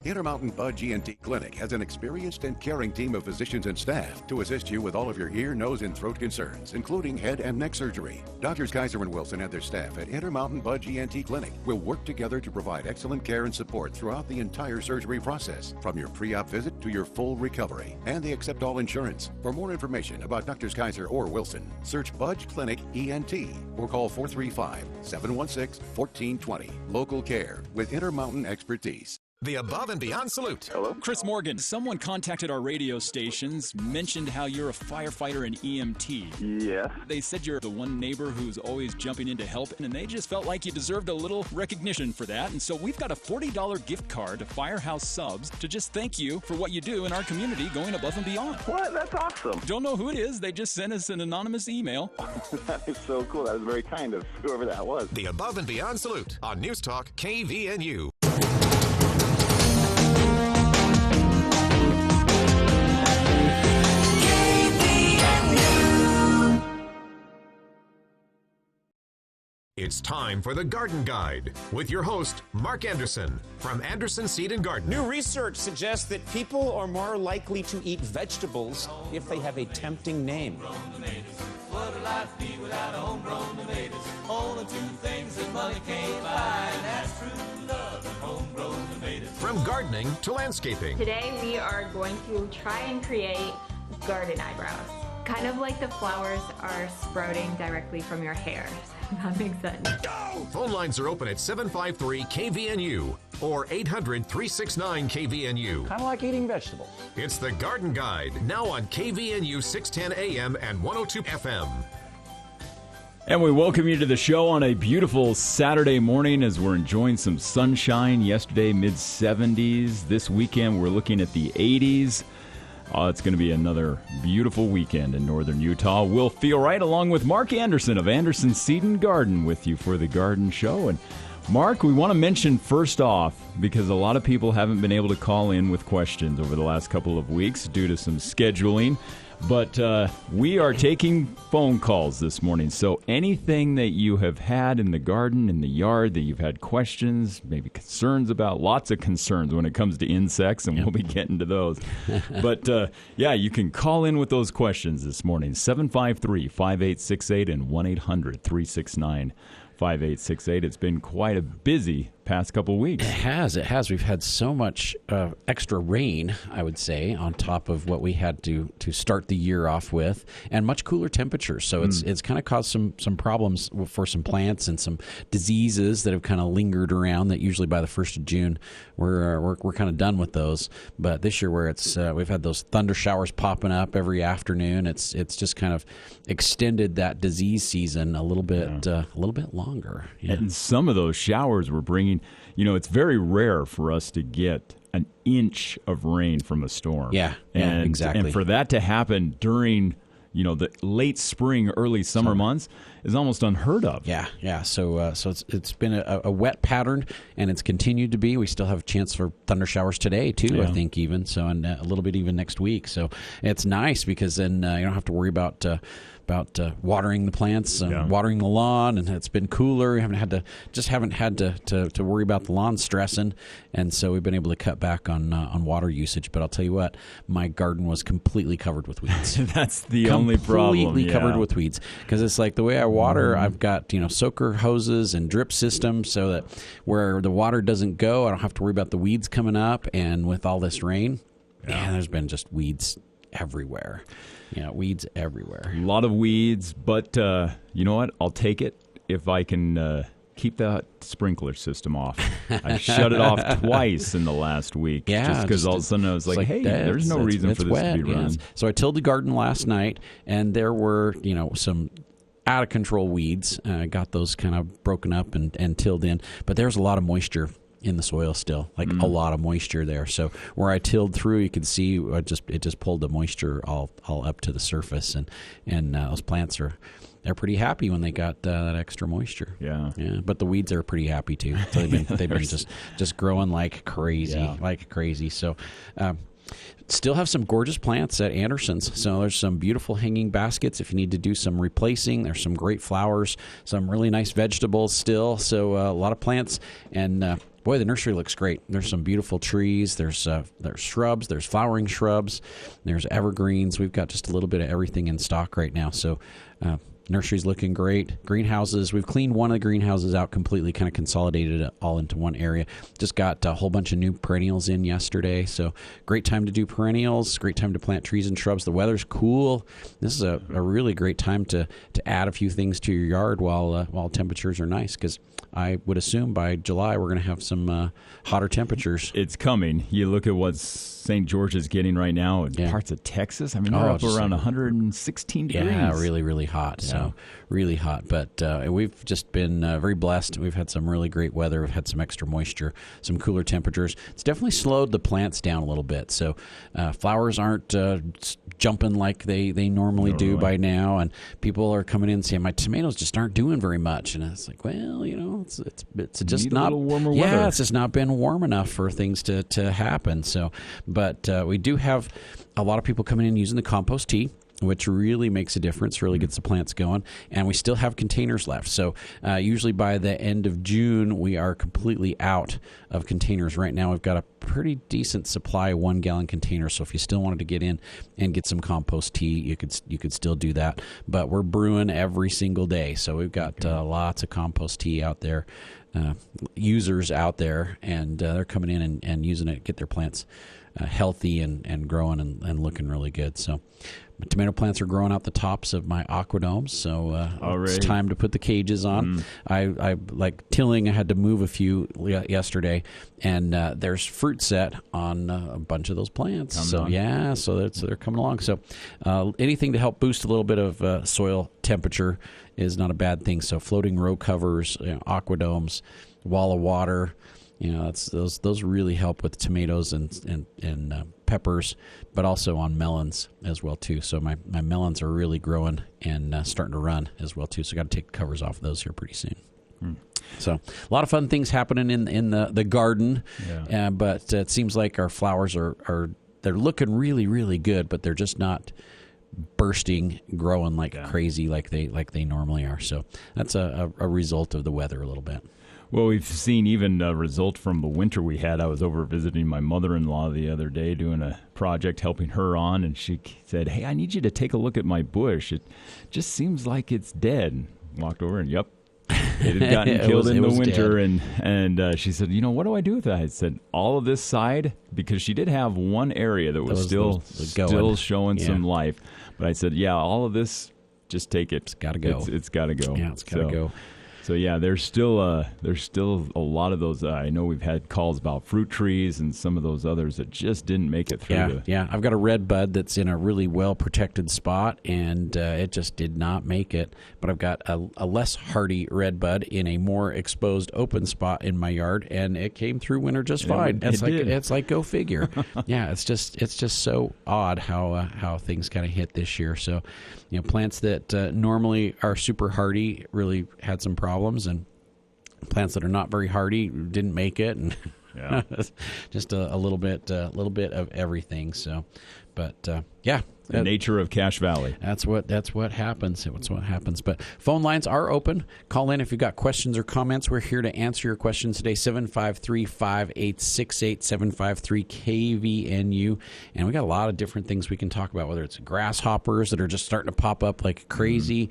Intermountain Budge ENT Clinic has an experienced and caring team of physicians and staff to assist you with all of your ear, nose, and throat concerns, including head and neck surgery. Doctors Kaiser and Wilson and their staff at Intermountain Budge ENT Clinic will work together to provide excellent care and support throughout the entire surgery process, from your pre-op visit to your full recovery. And they accept all insurance. For more information about Doctors Kaiser or Wilson, search Budge Clinic ENT or call 435-716-1420. Local care with Intermountain expertise. The Above and Beyond Salute. Hello? Chris Morgan, someone contacted our radio stations, mentioned how you're a firefighter and EMT. Yes. They said you're the one neighbor who's always jumping in to help, and they just felt like you deserved a little recognition for that. And so we've got a $40 gift card to Firehouse Subs to just thank you for what you do in our community, going above and beyond. What? That's awesome. Don't know who it is. They just sent us an anonymous email. That is so cool. That was very kind of whoever that was. The Above and Beyond Salute on News Talk KVNU. It's time for the Garden Guide with your host, Mark Anderson from Anderson Seed and Garden. New research suggests that people are more likely to eat vegetables if they have a tempting name. What would life be without homegrown tomatoes? Only two things that money can't buy, and that's true love and homegrown tomatoes. From gardening to landscaping. Today we are going to try and create garden eyebrows. Kind of like the flowers are sprouting directly from your hair. That makes sense. Go! Phone lines are open at 753-KVNU or 800-369-KVNU. Kind of like eating vegetables. It's the Garden Guide, now on KVNU 610 AM and 102 FM. And we welcome you to the show on a beautiful Saturday morning as we're enjoying some sunshine. Yesterday, mid-70s. This weekend, we're looking at the 80s. It's going to be another beautiful weekend in northern Utah. We'll feel right along with Mark Anderson of Anderson Seed and Garden with you for the Garden Show. And Mark, we want to mention first off, because a lot of people haven't been able to call in with questions over the last couple of weeks due to some scheduling. But we are taking phone calls this morning. So anything that you have had in the garden, in the yard, that you've had questions, maybe concerns about, lots of concerns when it comes to insects, and we'll be getting to those. But, yeah, you can call in with those questions this morning, 753-5868 and 1-800-369-5868. It's been quite a busy past couple of weeks. It has. We've had so much extra rain, I would say, on top of what we had to start the year off with, and much cooler temperatures. So it's kind of caused some problems for some plants and some diseases that have kind of lingered around that usually by the 1st of June we're kind of done with those. But this year where it's we've had those thunder showers popping up every afternoon, it's just kind of extended that disease season a little bit longer. Yeah. And some of those showers were bringing, it's very rare for us to get an inch of rain from a storm. Yeah, exactly. And for that to happen during, the late spring, early summer months is almost unheard of. Yeah. So it's been a wet pattern, and it's continued to be. We still have a chance for thunder showers today too. Yeah. I think even so, and a little bit even next week. So it's nice because then you don't have to worry about watering the plants and watering the lawn, and it's been cooler. We haven't had to worry about the lawn stressing, and so we've been able to cut back on water usage. But I'll tell you what, my garden was completely covered with weeds. That's the only problem. Completely covered with weeds, because it's like the way I water. I've got soaker hoses and drip systems, so that where the water doesn't go, I don't have to worry about the weeds coming up. And with all this rain, there's been just weeds everywhere. Weeds everywhere. A lot of weeds, but you know what? I'll take it if I can keep that sprinkler system off. I shut it off twice in the last week. Yeah, just because all of a sudden I was like, hey, there's no reason for this to be run. So I tilled the garden last night, and there were, some out of control weeds. Got those kind of broken up and tilled in, but there's a lot of moisture in the soil still, a lot of moisture there. So where I tilled through, you can see it just pulled the moisture all up to the surface, and those plants they're pretty happy when they got that extra moisture. Yeah. But the weeds are pretty happy too. So they've been just growing like crazy. So. Still have some gorgeous plants at Anderson's. So there's some beautiful hanging baskets if you need to do some replacing. There's some great flowers, some really nice vegetables still. So a lot of plants. And boy, the nursery looks great. There's some beautiful trees. There's shrubs. There's flowering shrubs. There's evergreens. We've got just a little bit of everything in stock right now. So nursery's looking great. Greenhouses, we've cleaned one of the greenhouses out completely, kind of consolidated it all into one area. Just got a whole bunch of new perennials in yesterday. So great time to do perennials, great time to plant trees and shrubs. The weather's cool. This is a really great time to add a few things to your yard while temperatures are nice, because I would assume by July we're going to have some hotter temperatures. It's coming. You look at what St. George is getting right now in parts of Texas. I mean, they're up around 116 degrees. Yeah, really, really hot. Yeah. So really hot. But we've just been very blessed. We've had some really great weather. We've had some extra moisture, some cooler temperatures. It's definitely slowed the plants down a little bit. So flowers aren't jumping like they normally do by now. And people are coming in and saying, my tomatoes just aren't doing very much. And it's like, well, it's just Need not a little warmer weather. weather. It's just not been warm enough for things to happen. So, but we do have a lot of people coming in using the compost tea, which really makes a difference, really gets the plants going. And we still have containers left. So usually by the end of June, we are completely out of containers. Right now, we've got a pretty decent supply of 1 gallon containers. So if you still wanted to get in and get some compost tea, you could still do that. But we're brewing every single day. So we've got lots of compost tea out there, users out there, and they're coming in and using it, get their plants healthy and growing and looking really good. So my tomato plants are growing out the tops of my aquadomes, so it's time to put the cages on. I like tilling. I had to move a few yesterday, and there's fruit set on a bunch of those plants. So they're coming along. So anything to help boost a little bit of soil temperature is not a bad thing. So floating row covers, aquadomes, wall of water. Those really help with tomatoes and peppers, but also on melons as well too. So my melons are really growing and starting to run as well too. So I got to take the covers off of those here pretty soon. So a lot of fun things happening in the garden, but it seems like our flowers they're looking really, really good, but they're just not bursting, growing like crazy like they normally are. So that's a result of the weather a little bit. Well, we've seen even a result from the winter we had. I was over visiting my mother-in-law the other day doing a project, helping her on, and she said, hey, I need you to take a look at my bush. It just seems like it's dead. Walked over and, yep, it had gotten killed in the winter. And she said, what do I do with that? I said, all of this side, because she did have one area that was still showing some life. But I said, all of this, just take it. It's got to go. It's got to go. Yeah, it's got to go. So there's still a lot of those. I know we've had calls about fruit trees and some of those others that just didn't make it through. Yeah. I've got a red bud that's in a really well protected spot, and it just did not make it. But I've got a less hardy red bud in a more exposed open spot in my yard, and it came through winter just fine. It's like go figure. It's just so odd how things kind of hit this year. So plants that normally are super hardy really had some problems, and plants that are not very hardy didn't make it, and just a little bit of everything. So, but the nature of Cache Valley. That's what happens. It's what happens. But phone lines are open. Call in if you've got questions or comments. We're here to answer your questions today. 753-5868, 753-KVNU. And we got a lot of different things we can talk about, whether it's grasshoppers that are just starting to pop up like crazy,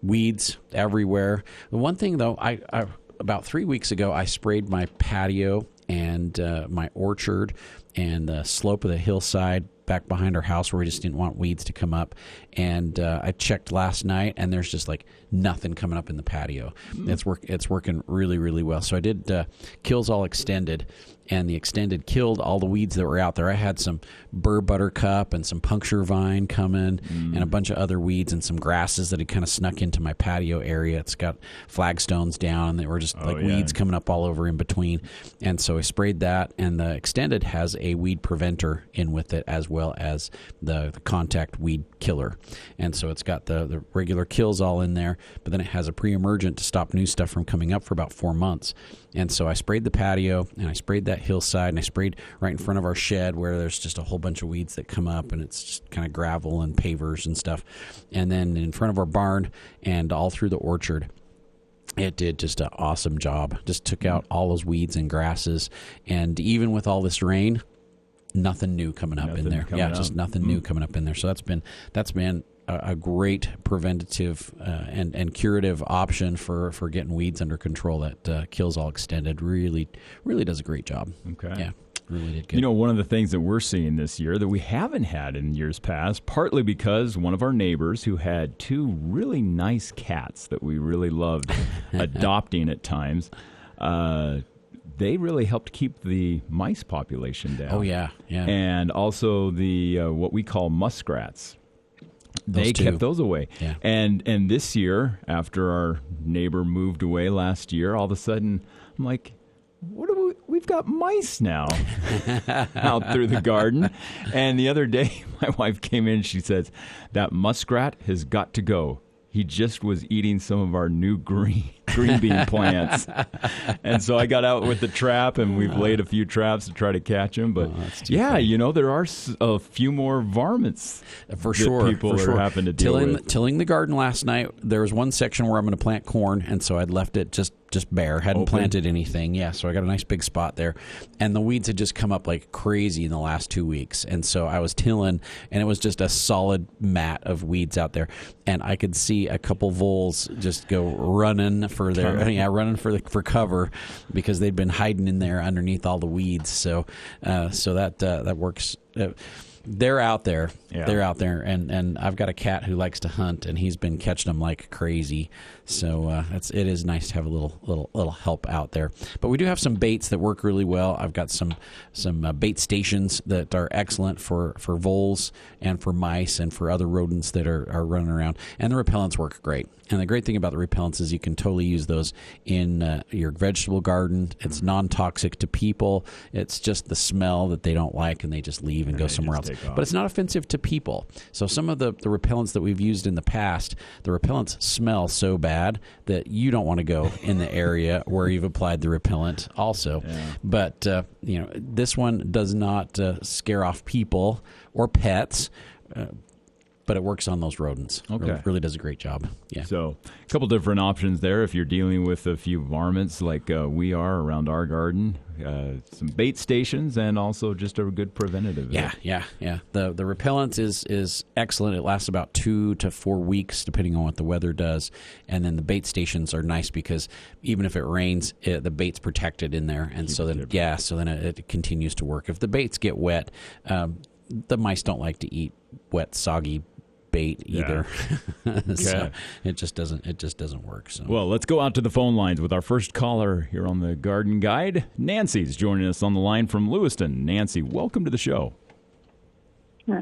weeds everywhere. The one thing, though, I about 3 weeks ago, I sprayed my patio and my orchard and the slope of the hillside back behind our house where we just didn't want weeds to come up. And I checked last night, and there's just like nothing coming up in the patio. It's working really, really well. So I did Kills All Extended, and the Extended killed all the weeds that were out there. I had some burr buttercup and some puncture vine coming and a bunch of other weeds and some grasses that had kind of snuck into my patio area. It's got flagstones down, and they were just weeds coming up all over in between. And so I sprayed that, and the Extended has a weed preventer in with it as well as the contact weed killer. And so it's got the regular kills all in there, but then it has a pre-emergent to stop new stuff from coming up for about 4 months. And so I sprayed the patio, and I sprayed that hillside, and I sprayed right in front of our shed where there's just a whole bunch of weeds that come up, and it's just kind of gravel and pavers and stuff. And then in front of our barn and all through the orchard. It did just an awesome job. Just took out all those weeds and grasses. And even with all this rain, nothing new coming up in there. Yeah, just nothing new coming up in there. So that's been a great preventative and curative option for getting weeds under control. That Kills All Extended really does a great job. Okay. Yeah. Really did good. You know, one of the things that we're seeing this year that we haven't had in years past, partly because one of our neighbors who had 2 really nice cats that we really loved adopting at times, they really helped keep the mice population down. Oh, yeah. And also the what we call muskrats. They kept those away. Yeah. And this year, after our neighbor moved away last year, all of a sudden, I'm like, we've got mice now out through the garden. And the other day, my wife came in and she says, that muskrat has got to go. He just was eating some of our new green bean plants. And so I got out with the trap, and we've laid a few traps to try to catch him. But funny. You know, there are a few more varmints for sure. People are having to deal with. Tilling the garden last night, there was one section where I'm going to plant corn, and so I'd left it just bare, hadn't planted anything. Yeah, so I got a nice big spot there. And the weeds had just come up like crazy in the last 2 weeks. And so I was tilling, and it was just a solid mat of weeds out there. And I could see a couple voles just go running for for cover because they'd been hiding in there underneath all the weeds. So that works. They're out there. Yeah. They're out there, and I've got a cat who likes to hunt, and he's been catching them like crazy. So it is nice to have a little help out there. But we do have some baits that work really well. I've got some bait stations that are excellent for voles and for mice and for other rodents that are running around. And the repellents work great. And the great thing about the repellents is you can totally use those in your vegetable garden. It's non-toxic to people. It's just the smell that they don't like, and they just leave and go somewhere else. But it's not offensive to people. So some of the repellents that we've used in the past, the repellents smell so bad that you don't want to go in the area where you've applied the repellent also. Yeah. But this one does not scare off people or pets. But it works on those rodents. Okay. Really does a great job. Yeah. So a couple different options there if you're dealing with a few varmints like we are around our garden. Some bait stations and also just a good preventative. Yeah. The repellent is excellent. It lasts about 2 to 4 weeks depending on what the weather does. And then the bait stations are nice because even if it rains, the bait's protected in there. And so then it continues to work. If the baits get wet, the mice don't like to eat wet, soggy bait either. So it just doesn't work. So well, let's go out to the phone lines with our first caller here on the Garden Guide. Nancy's joining us on the line from Lewiston. Nancy, welcome to the show.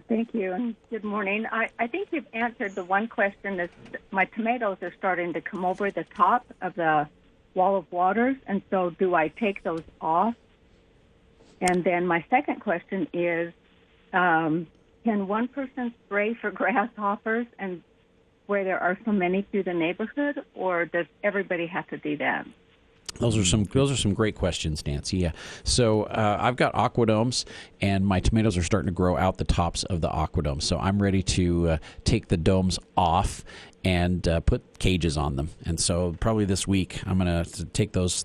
Thank you, and good morning. I think you've answered the one question that my tomatoes are starting to come over the top of the wall of waters, and so do I take those off? And then my second question is, can one person spray for grasshoppers and where there are so many through the neighborhood, or does everybody have to do that? Those are some great questions, Nancy. Yeah. So I've got aquadomes, and my tomatoes are starting to grow out the tops of the aquadomes. So I'm ready to take the domes off and put cages on them. And so probably this week I'm going to take those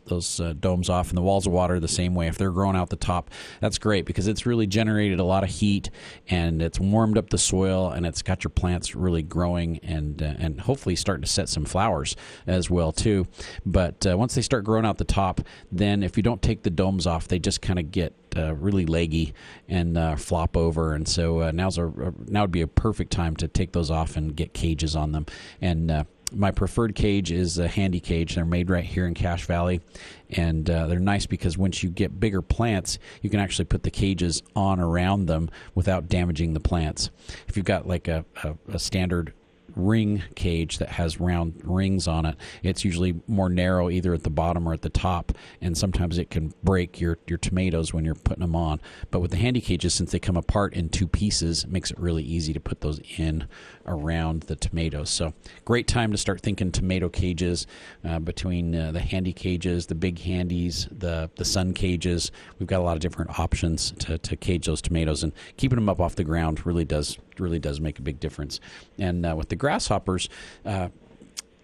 domes off, and the walls of water the same way. If they're growing out the top, that's great because it's really generated a lot of heat, and it's warmed up the soil, and it's got your plants really growing and hopefully starting to set some flowers as well too. But once they start growing out the top, then if you don't take the domes off, they just kind of get really leggy and flop over, and so now would be a perfect time to take those off and get cages on them. And my preferred cage is a Handy Cage. They're made right here in Cache Valley, and they're nice because once you get bigger plants, you can actually put the cages on around them without damaging the plants. If you've got like a standard ring cage that has round rings on it, it's usually more narrow either at the bottom or at the top, and sometimes it can break your tomatoes when you're putting them on. But with the Handy Cages, since they come apart in 2 pieces, it makes it really easy to put those in around the tomatoes. So great time to start thinking tomato cages between the Handy Cages, the big Handies, the Sun Cages. We've got a lot of different options to cage those tomatoes, and keeping them up off the ground really does make a big difference. And with the grasshoppers,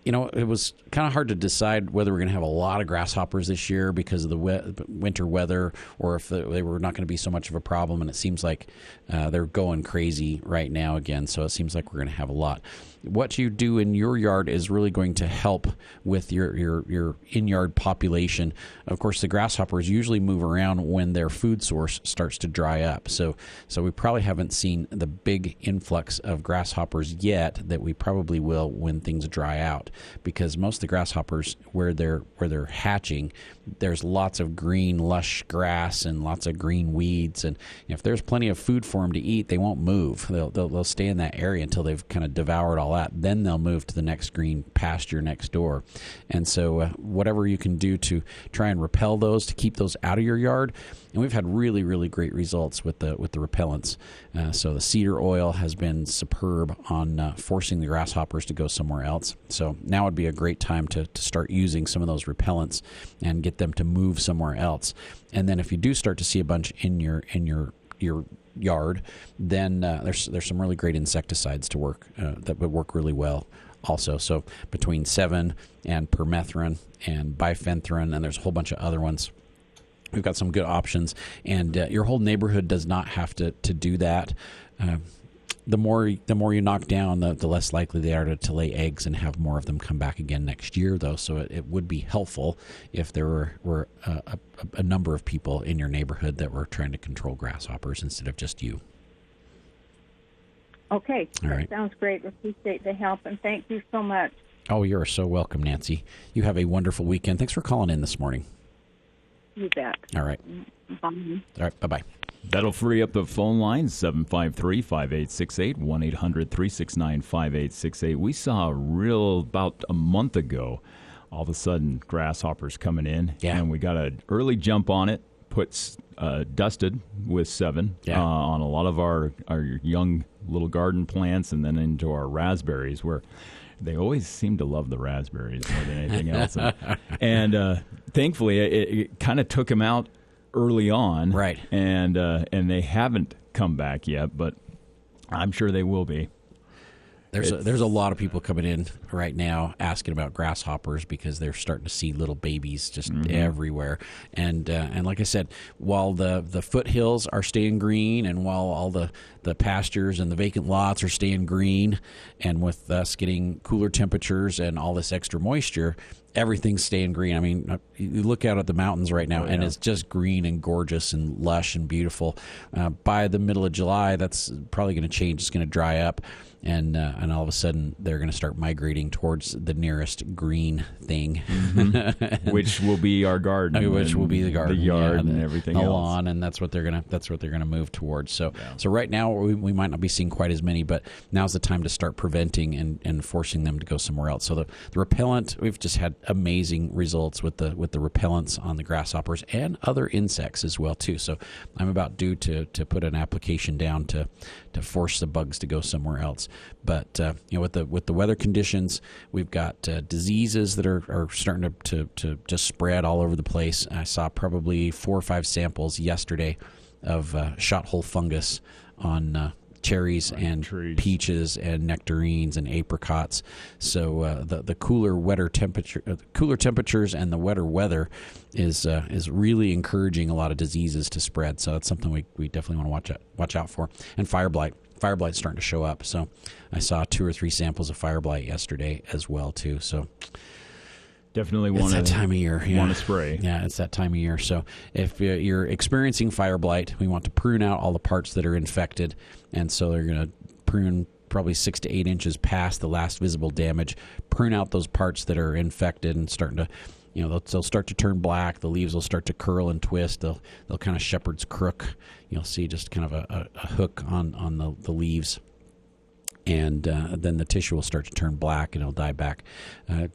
it was kind of hard to decide whether we're going to have a lot of grasshoppers this year because of the winter weather, or if they were not going to be so much of a problem. And it seems like they're going crazy right now again. So it seems like we're going to have a lot. What you do in your yard is really going to help with your in-yard population. Of course, the grasshoppers usually move around when their food source starts to dry up. So we probably haven't seen the big influx of grasshoppers yet that we probably will when things dry out, because most of the grasshoppers where they're hatching, there's lots of green lush grass and lots of green weeds, and if there's plenty of food for them to eat, they won't move. They'll stay in that area until they've kind of devoured all that. Then they'll move to the next green pasture next door. And so whatever you can do to try and repel those, to keep those out of your yard. And we've had really, really great results with the repellents. So the cedar oil has been superb on forcing the grasshoppers to go somewhere else. So now would be a great time to start using some of those repellents and get them to move somewhere else. And then if you do start to see a bunch in your yard, then there's some really great insecticides to work that would work really well also. So between Sevin and permethrin and bifenthrin, and there's a whole bunch of other ones. We've got some good options, and your whole neighborhood does not have to do that. The more you knock down, the less likely they are to lay eggs and have more of them come back again next year, though. So it would be helpful if there were a number of people in your neighborhood that were trying to control grasshoppers instead of just you. Okay. All right. That sounds great. Appreciate the help, and thank you so much. Oh, you're so welcome, Nancy. You have a wonderful weekend. Thanks for calling in this morning. You bet. All right. Bye. All right. Bye-bye. That'll free up the phone line, 753-5868, 1-800-369-5868. We saw about a month ago, all of a sudden, grasshoppers coming in. Yeah. And we got an early jump on it, dusted with Sevin on a lot of our young little garden plants, and then into our raspberries, where they always seem to love the raspberries more than anything else. And thankfully, it kind of took them out early on, right? And they haven't come back yet, but I'm sure they will be. There's a lot of people coming in right now asking about grasshoppers because they're starting to see little babies just everywhere. And like I said, while the foothills are staying green, and while all the pastures and the vacant lots are staying green, and with us getting cooler temperatures and all this extra moisture, everything's staying green. I mean, you look out at the mountains right now, and it's just green and gorgeous and lush and beautiful. By the middle of July, that's probably going to change. It's going to dry up. And all of a sudden, they're going to start migrating towards the nearest green thing, which will be our garden, which will be the garden, the yard, and everything the else. lawn, and that's what they're gonna move towards. So right now we might not be seeing quite as many, but now's the time to start preventing and forcing them to go somewhere else. So the repellent, we've just had amazing results with the repellents on the grasshoppers and other insects as well too. So I'm about due to put an application down to force the bugs to go somewhere else. But with the weather conditions, we've got diseases that are starting to just spread all over the place. I saw probably 4 or 5 samples yesterday of shot hole fungus on cherries and trees, peaches and nectarines and apricots. So the cooler temperatures and the wetter weather is really encouraging a lot of diseases to spread. So that's something we definitely want to watch out for. And fire blight. Fire blight's starting to show up. So I saw 2 or 3 samples of fire blight yesterday as well too. So definitely want that time of year. Want to spray. Yeah, it's that time of year. So if you're experiencing fire blight, we want to prune out all the parts that are infected, and so they're going to prune probably 6 to 8 inches past the last visible damage. Prune out those parts that are infected and starting to, they'll start to turn black. The leaves will start to curl and twist. They'll kind of shepherd's crook. You'll see just kind of a hook on the leaves. And then the tissue will start to turn black and it'll die back.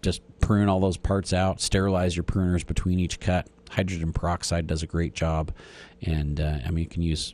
Just prune all those parts out. Sterilize your pruners between each cut. Hydrogen peroxide does a great job. And you can use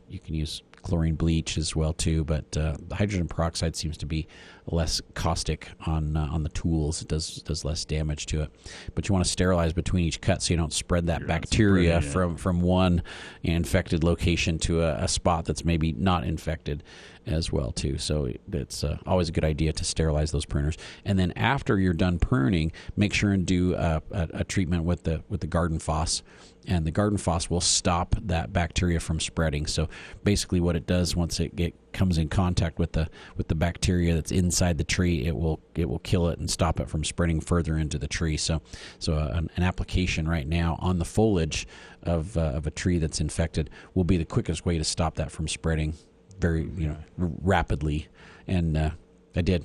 chlorine bleach as well too. But the hydrogen peroxide seems to be less caustic on the tools. It does less damage to it. But you want to sterilize between each cut so you don't spread that bacteria from one infected location to a spot that's maybe not infected as well too. So it's always a good idea to sterilize those pruners. And then after you're done pruning, make sure and do a treatment with the Garden Phos. And the Garden Phos will stop that bacteria from spreading. So basically what it does once it comes in contact with the bacteria that's inside the tree, it will kill it and stop it from spreading further into the tree. So an application right now on the foliage of a tree that's infected will be the quickest way to stop that from spreading very rapidly. And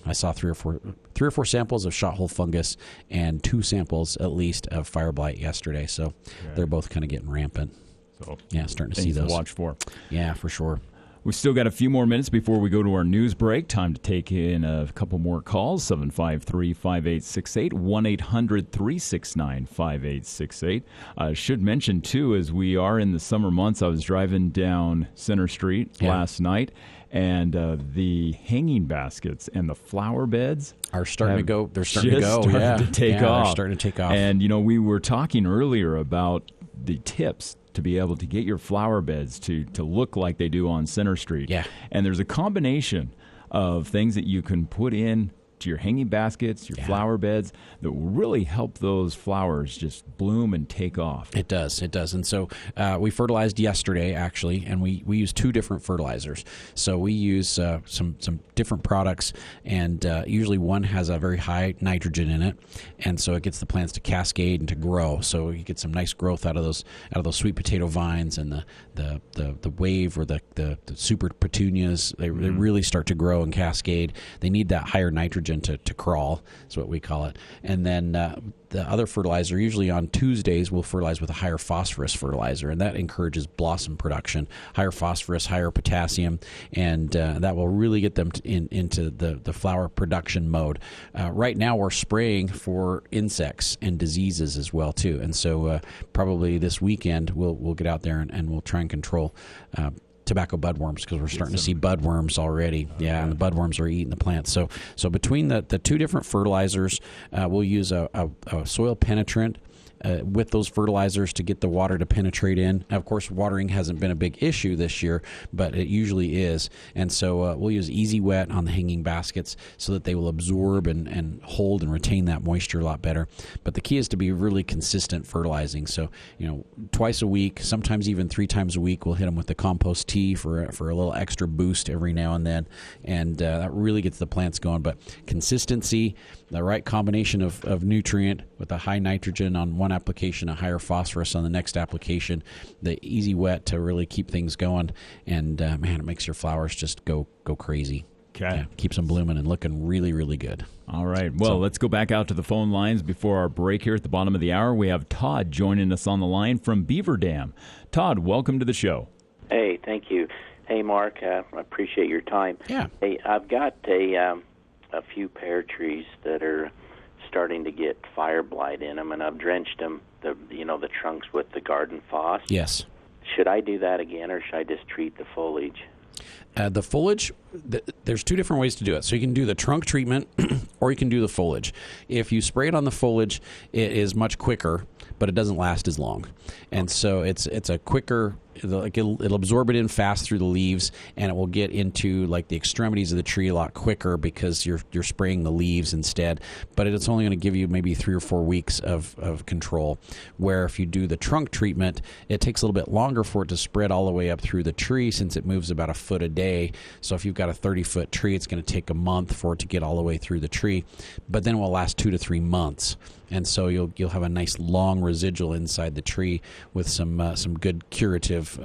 I saw three or four samples of shot hole fungus and 2 samples at least of fire blight yesterday. So they're both kind of getting rampant. So starting to see those. To watch for. Yeah, for sure. We still got a few more minutes before we go to our news break. Time to take in a couple more calls. 753-5868, 1-800-369-5868. Should mention, too, as we are in the summer months, I was driving down Center Street last night, and the hanging baskets and the flower beds are starting to go. They're starting to go. To take off. They're starting to take off. And, we were talking earlier about the tips to be able to get your flower beds to look like they do on Center Street. Yeah. And there's a combination of things that you can put in to your hanging baskets, your flower beds, that will really help those flowers just bloom and take off. It does. And so we fertilized yesterday, actually, and we use 2 different fertilizers. So we use some different products, and usually one has a very high nitrogen in it, and so it gets the plants to cascade and to grow. So you get some nice growth out of those sweet potato vines, and the wave or the super petunias. They really start to grow and cascade. They need that higher nitrogen to crawl, is what we call it. And then the other fertilizer, usually on Tuesdays, we'll fertilize with a higher phosphorus fertilizer, and that encourages blossom production, higher phosphorus, higher potassium, and that will really get them into the flower production mode. Right now, we're spraying for insects and diseases as well, too. And so probably this weekend, we'll get out there and we'll try and control tobacco budworms, because we're starting to see budworms already. And the budworms are eating the plants. So between the 2 different fertilizers, we'll use a soil penetrant with those fertilizers to get the water to penetrate in. Now, of course, watering hasn't been a big issue this year, but it usually is. And so we'll use Easy Wet on the hanging baskets so that they will absorb and hold and retain that moisture a lot better. But the key is to be really consistent fertilizing. So, twice a week, sometimes even 3 times a week, we'll hit them with the compost tea for a little extra boost every now and then. And that really gets the plants going. But consistency, the right combination of nutrient with a high nitrogen on one application, a higher phosphorus on the next application, the Easy Wet to really keep things going, and it makes your flowers just go crazy. Okay. Yeah, keeps them blooming and looking really, really good. All right. Well, let's go back out to the phone lines before our break here at the bottom of the hour. We have Todd joining us on the line from Beaver Dam. Todd, welcome to the show. Hey, thank you. Hey, Mark, I appreciate your time. Yeah. Hey, I've got a few pear trees that are starting to get fire blight in them, and I've drenched them, the trunks with the Garden Phos. Yes. Should I do that again, or should I just treat the foliage? The foliage, there's 2 different ways to do it. So you can do the trunk treatment or you can do the foliage. If you spray it on the foliage, it is much quicker, but it doesn't last as long. And so it's a quicker, it'll absorb it in fast through the leaves, and it will get into like the extremities of the tree a lot quicker because you're spraying the leaves instead. But it's only going to give you maybe 3 or 4 weeks of control. Where if you do the trunk treatment, it takes a little bit longer for it to spread all the way up through the tree, since it moves about a foot a day. So if you've got a 30-foot tree, it's going to take a month for it to get all the way through the tree. But then it will last 2 to 3 months. And so you'll have a nice long residual inside the tree with some good curative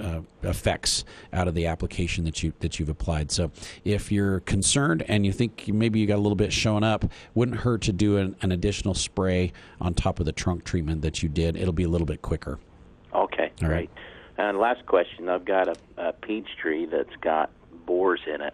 effects out of the application that you've applied. So if you're concerned and you think maybe you got a little bit showing up, wouldn't hurt to do an additional spray on top of the trunk treatment that you did. It'll be a little bit quicker. Okay, all right. And last question, I've got a peach tree that's got borers in it.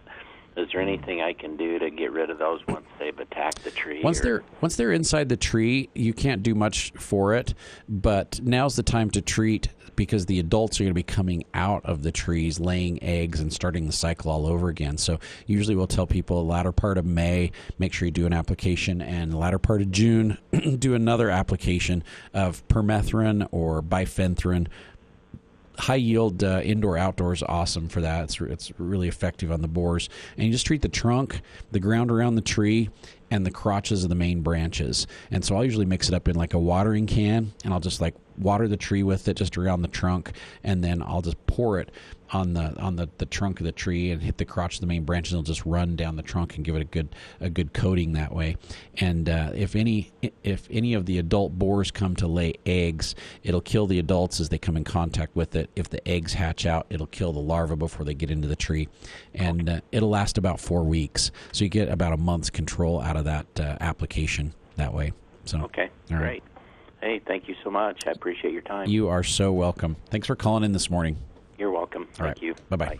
Is there anything I can do to get rid of those once they've attacked the tree? Once they're inside the tree, you can't do much for it. But now's the time to treat because the adults are going to be coming out of the trees, laying eggs, and starting the cycle all over again. So usually we'll tell people the latter part of May, make sure you do an application, and the latter part of June, do another application of permethrin or bifenthrin. High yield indoor-outdoor is awesome for that. It's really effective on the borers. And you just treat the trunk, the ground around the tree, and the crotches of the main branches. And so I'll usually mix it up in like a watering can, and I'll just like water the tree with it just around the trunk, and then I'll just pour it on the trunk of the tree and hit the crotch of the main branches. It'll just run down the trunk and give it a good coating that way. And if any of the adult borers come to lay eggs, it'll kill the adults as they come in contact with it. If the eggs hatch out, it'll kill the larvae before they get into the tree. And it'll last about 4 weeks. So you get about a month's control out of that application that way. So okay, all right. Great. Hey, thank you so much. I appreciate your time. You are so welcome. Thanks for calling in this morning. You're welcome. Thank you. Bye-bye.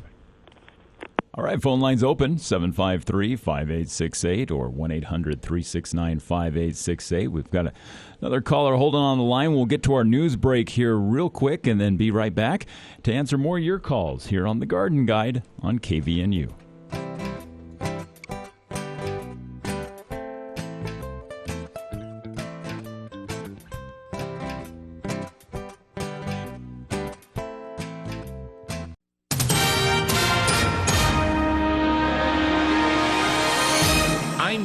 All right, phone lines open, 753-5868 or 1-800-369-5868. We've got another caller holding on the line. We'll get to our news break here real quick and then be right back to answer more of your calls here on The Garden Guide on KVNU.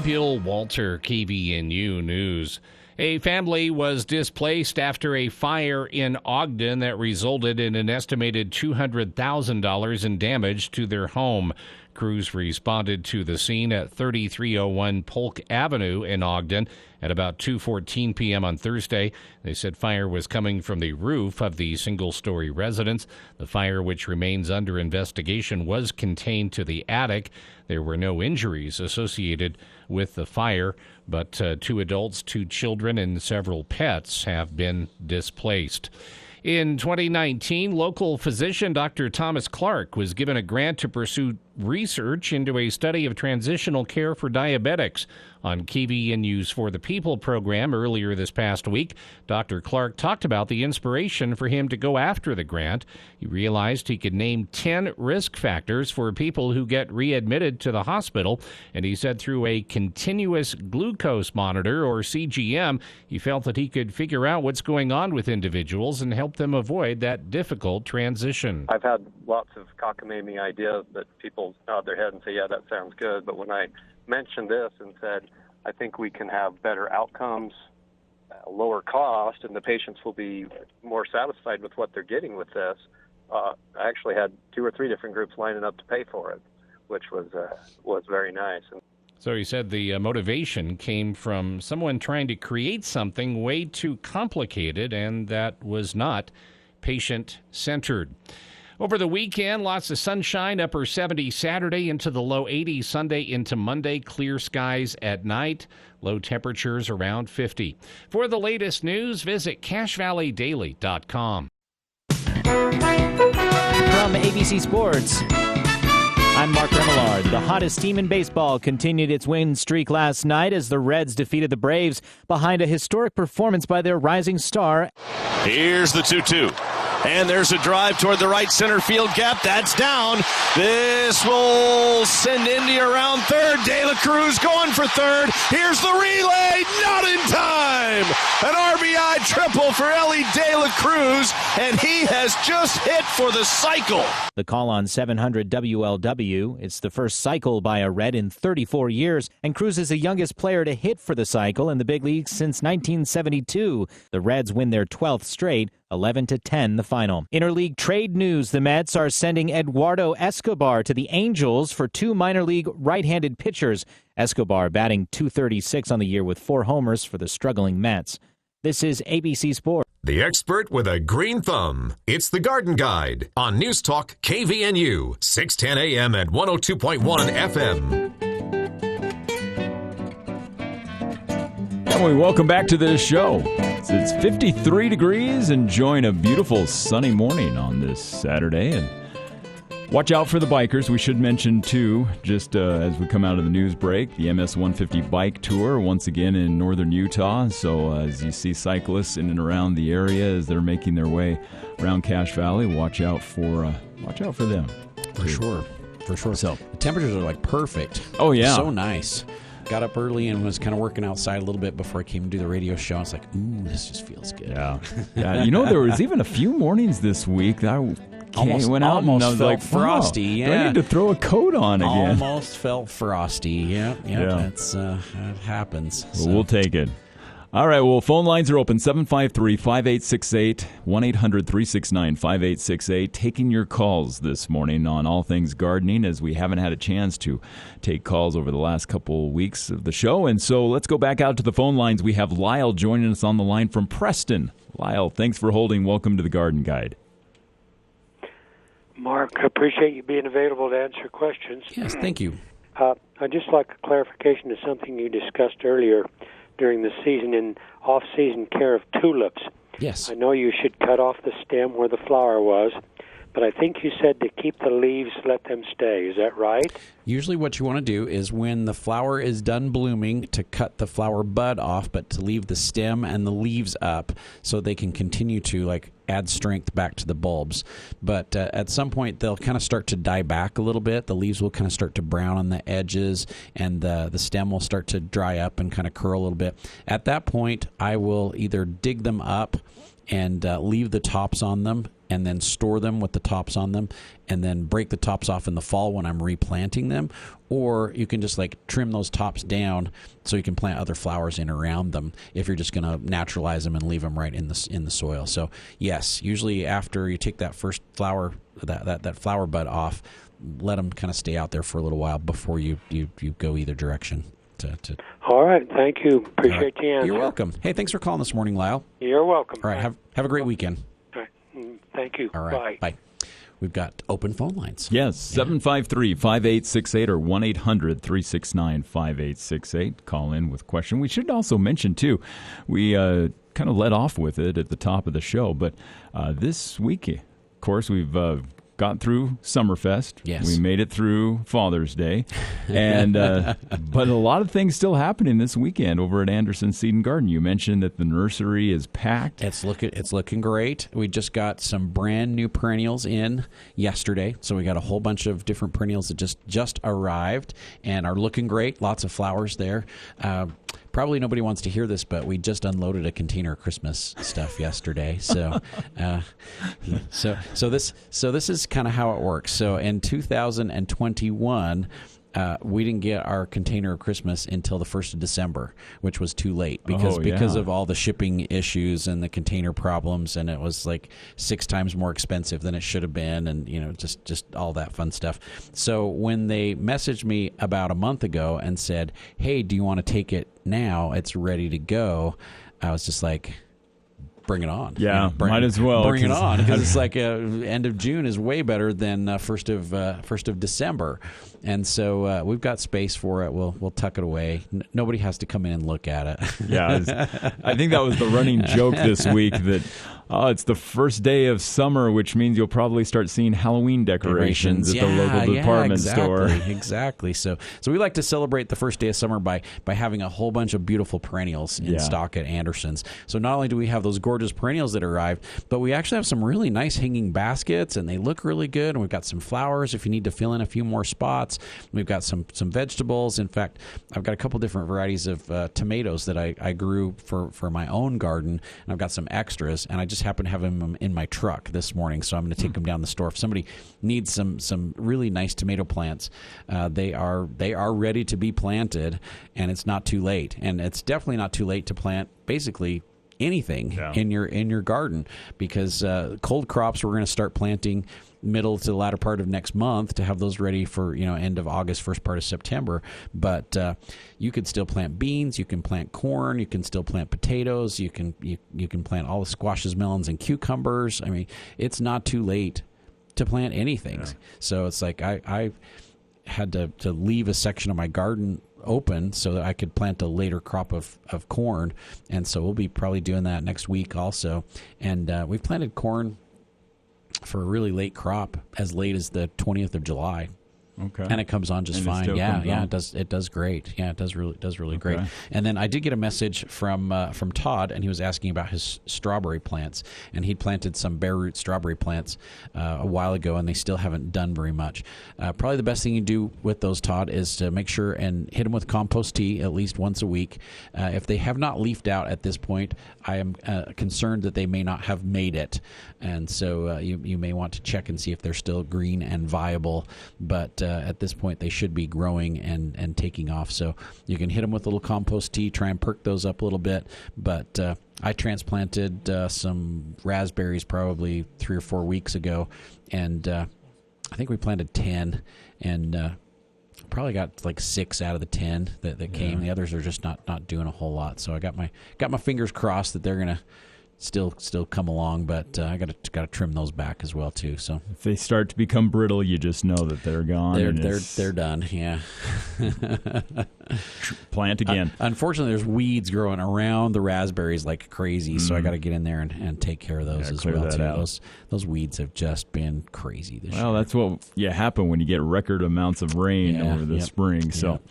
Bill Walter, KVNU News. A family was displaced after a fire in Ogden that resulted in an estimated $200,000 in damage to their home. Crews responded to the scene at 3301 Polk Avenue in Ogden at about 2:14 p.m. on Thursday. They said fire was coming from the roof of the single-story residence. The fire, which remains under investigation, was contained to the attic. There were no injuries associated with the fire, but 2 adults, 2 children, and several pets have been displaced. In 2019, local physician Dr. Thomas Clark was given a grant to pursue research into a study of transitional care for diabetics. On KVNU's For the People program earlier this past week, Dr. Clark talked about the inspiration for him to go after the grant. He realized he could name 10 risk factors for people who get readmitted to the hospital, and he said through a continuous glucose monitor, or CGM, he felt that he could figure out what's going on with individuals and help them avoid that difficult transition. I've had lots of cockamamie ideas that people nod their head and say, yeah, that sounds good, but when I mentioned this and said, I think we can have better outcomes, lower cost, and the patients will be more satisfied with what they're getting with this, I actually had 2 or 3 different groups lining up to pay for it, which was very nice. So he said the motivation came from someone trying to create something way too complicated, and that was not patient-centered. Over the weekend, lots of sunshine, upper 70s Saturday into the low 80s Sunday into Monday, clear skies at night, low temperatures around 50. For the latest news, visit CashValleyDaily.com. From ABC Sports, I'm Mark Remillard. The hottest team in baseball continued its win streak last night as the Reds defeated the Braves behind a historic performance by their rising star. Here's the 2-2. And there's a drive toward the right center field gap. That's down. This will send Indy around third. De La Cruz going for third. Here's the relay. Not in time. An RBI triple for Ellie De La Cruz, and he has just hit for the cycle. The call on 700 WLW. It's the first cycle by a Red in 34 years, and Cruz is the youngest player to hit for the cycle in the big leagues since 1972. The Reds win their 12th straight, 11-10 the final. Interleague trade news. The Mets are sending Eduardo Escobar to the Angels for 2 minor league right-handed pitchers. Escobar batting .236 on the year with 4 homers for the struggling Mets. This is ABC Sports. The expert with a green thumb. It's The Garden Guide on News Talk KVNU, 610 AM and 102.1 FM. And we welcome back to the show. It's 53 degrees, enjoying a beautiful sunny morning on this Saturday. And Watch out for the bikers. We should mention, too, just as we come out of the news break, the MS-150 Bike Tour once again in northern Utah. So as you see cyclists in and around the area as they're making their way around Cache Valley, watch out for them. For sure. So the temperatures are like perfect. Oh, yeah. So nice. Got up early and was kind of working outside a little bit before I came to do the radio show. I was like, ooh, this just feels good. Yeah. There was even a few mornings this week that I went out and I was like, frosty. Yeah. Do I need to throw a coat on again? Almost felt frosty. Yeah. That's it happens. So. We'll take it. All right, well, phone lines are open, 753-5868, 1-800-369-5868. Taking your calls this morning on all things gardening, as we haven't had a chance to take calls over the last couple weeks of the show. And so let's go back out to the phone lines. We have Lyle joining us on the line from Preston. Lyle, thanks for holding. Welcome to the Garden Guide. Mark, I appreciate you being available to answer questions. Yes, thank you. I'd just like a clarification to something you discussed earlier during the season and off-season care of tulips. Yes. I know you should cut off the stem where the flower was, but I think you said to keep the leaves, let them stay. Is that right? Usually what you want to do is when the flower is done blooming to cut the flower bud off, but to leave the stem and the leaves up so they can continue to add strength back to the bulbs. But at some point they'll kind of start to die back a little bit. The leaves will kind of start to brown on the edges and the stem will start to dry up and kind of curl a little bit. At that point, I will either dig them up and leave the tops on them and then store them with the tops on them and then break the tops off in the fall when I'm replanting them. Or you can just trim those tops down so you can plant other flowers in around them if you're just going to naturalize them and leave them right in the soil. So yes, usually after you take that first flower, that flower bud off, let them kind of stay out there for a little while before you go either direction. All right, thank you. Appreciate the answer. You're welcome. Hey, thanks for calling this morning, Lyle. You're welcome. All right, have a great weekend. All right. Thank you. All right, bye. We've got open phone lines. Yes, 753-5868 or 1-800-369-5868. Call in with a question. We should also mention, too, we kind of let off with it at the top of the show, but this week, of course, we've got through Summerfest. Yes. We made it through Father's Day. And but a lot of things still happening this weekend over at Anderson Seed and Garden. You mentioned that the nursery is packed. It's looking great. We just got some brand new perennials in yesterday. So we got a whole bunch of different perennials that just arrived and are looking great. Lots of flowers there. Probably nobody wants to hear this, but we just unloaded a container of Christmas stuff yesterday. So, so this is kind of how it works. So in 2021, we didn't get our container of Christmas until the 1st of December, which was too late because of all the shipping issues and the container problems, and it was 6 times more expensive than it should have been, and just all that fun stuff. So when they messaged me about a month ago and said, "Hey, do you want to take it now? It's ready to go," I was just like, bring it on. Yeah, might as well. Bring it on, because it's end of June is way better than 1st of December. And so we've got space for it. We'll tuck it away. Nobody has to come in and look at it. Yeah, I think that was the running joke this week that it's the first day of summer, which means you'll probably start seeing Halloween decorations at the local department store. Exactly. So we like to celebrate the first day of summer by having a whole bunch of beautiful perennials in stock at Anderson's. So not only do we have those gorgeous perennials that arrived, but we actually have some really nice hanging baskets, and they look really good. And we've got some flowers if you need to fill in a few more spots. We've got some vegetables. In fact, I've got a couple different varieties of tomatoes that I grew for my own garden, and I've got some extras, and I just happen to have them in my truck this morning, so I'm going to take them down the store. If somebody needs some really nice tomato plants, they are ready to be planted, and it's not too late. And it's definitely not too late to plant basically anything in your garden, because cold crops we're going to start planting middle to the latter part of next month to have those ready for end of August, first part of September. But you could still plant beans, you can plant corn, you can still plant potatoes, you can plant all the squashes, melons, and cucumbers. I mean, it's not too late to plant anything. Yeah. So it's like I had to leave a section of my garden open so that I could plant a later crop of corn, and so we'll be probably doing that next week also. And we've planted corn for a really late crop, as late as the 20th of July. Okay. And it comes on just fine. Yeah, it does. It does great. Yeah, it does really great. And then I did get a message from Todd, and he was asking about his strawberry plants, and he'd planted some bare root strawberry plants a while ago, and they still haven't done very much. Probably the best thing you do with those, Todd, is to make sure and hit them with compost tea at least once a week. If they have not leafed out at this point, I am concerned that they may not have made it, and so you may want to check and see if they're still green and viable. But at this point, they should be growing and taking off. So you can hit them with a little compost tea, try and perk those up a little bit. But I transplanted some raspberries probably 3 or 4 weeks ago, and I think we planted 10, and probably got like 6 out of the 10 that came. The others are just not doing a whole lot. So I got my fingers crossed that they're gonna still come along, but I got to trim those back as well too. So if they start to become brittle, you just know that they're gone. They're done. Yeah. Plant again. Unfortunately, there's weeds growing around the raspberries like crazy, so I got to get in there and take care of those as well too. Those weeds have just been crazy this year. Well, that's what happen when you get record amounts of rain over the spring. So